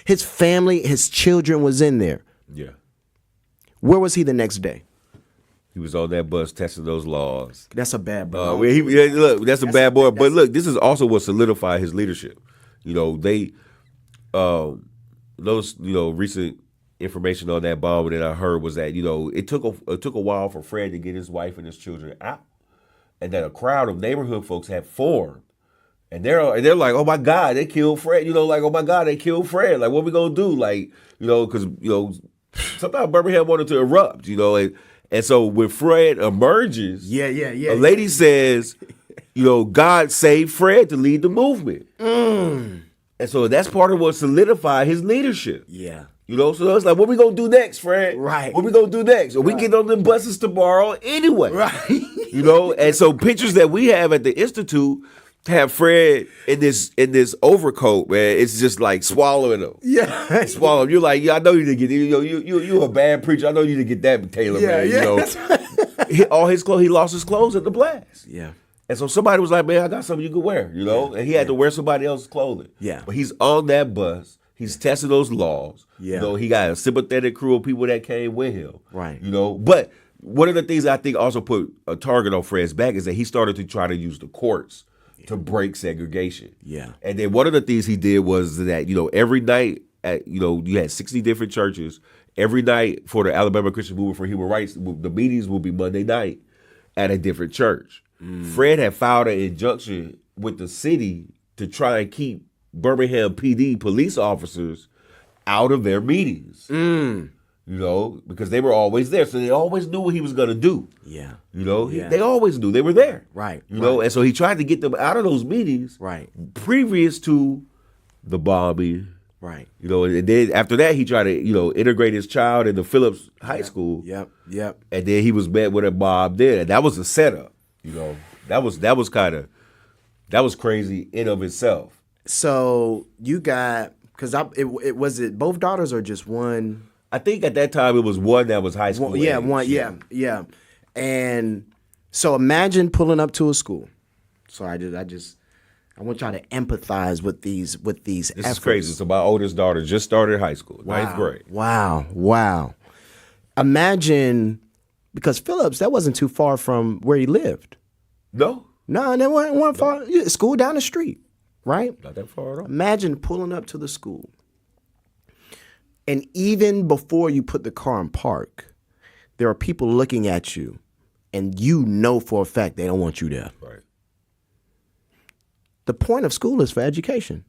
his family, his children was in there. Yeah. Where was he the next day? He was on that bus testing those laws. That's a bad boy. Look, that's a bad boy. But look, this is also what solidified his leadership. You know, those recent information on that bomb that I heard was that it took a while for Fred to get his wife and his children out, and that a crowd of neighborhood folks had formed, and they're like, oh my God, they killed Fred. Like, oh my God, they killed Fred. Like, what we gonna do? Like, because sometimes Birmingham wanted to erupt. And so when Fred emerges, a lady says, God saved Fred to lead the movement. And so that's part of what solidified his leadership. Yeah. So it's like, what we gonna do next, Fred? Right. What we gonna do next? Or we get on them buses tomorrow anyway. Right. And so pictures that we have at the Institute have Fred in this overcoat, man. It's just like swallowing him. Yeah. Swallow him. You're like, I know you didn't get you a bad preacher. I know you didn't get that, Taylor, man. All his clothes, he lost his clothes at the blast. Yeah. And so somebody was like, man, I got something you can wear, and he had to wear somebody else's clothing. Yeah. But he's on that bus. He's testing those laws. Yeah. He got a sympathetic crew of people that came with him. Right. But one of the things I think also put a target on Fred's back is that he started to try to use the courts to break segregation. Yeah. And then one of the things he did was that, every night you had 60 different churches. Every night for the Alabama Christian Movement for Human Rights, the meetings will be Monday night at a different church. Fred had filed an injunction with the city to try and keep Birmingham PD police officers out of their meetings. Because they were always there. So they always knew what he was going to do. Yeah. They always knew they were there. Right. And so he tried to get them out of those meetings. Right. Previous to the bombing. Right. And then after that, he tried to, integrate his child into Phillips High School. Yep. And then he was met with a mob there. And that was a setup. That was crazy in of itself. So you got, because was it both daughters or just one? I think at that time it was one that was high school. Yeah. And so imagine pulling up to a school. So I want y'all to empathize with these This efforts. is crazy. So my oldest daughter just started high school, ninth grade. Wow. Imagine, because Phillips, that wasn't too far from where he lived. No, they weren't far. School down the street, right? Not that far at all. Imagine pulling up to the school. And even before you put the car in park, there are people looking at you, and for a fact they don't want you there. Right. The point of school is for education.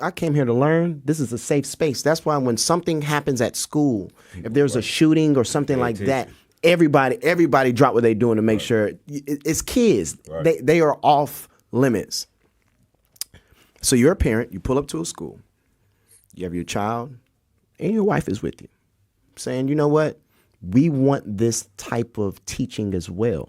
I came here to learn. This is a safe space. That's why when something happens at school, if there's a shooting or something like that, everybody drop what they're doing to make sure it's kids. Right. They are off limits. So you're a parent. You pull up to a school. You have your child, and your wife is with you, saying, you know what? We want this type of teaching as well.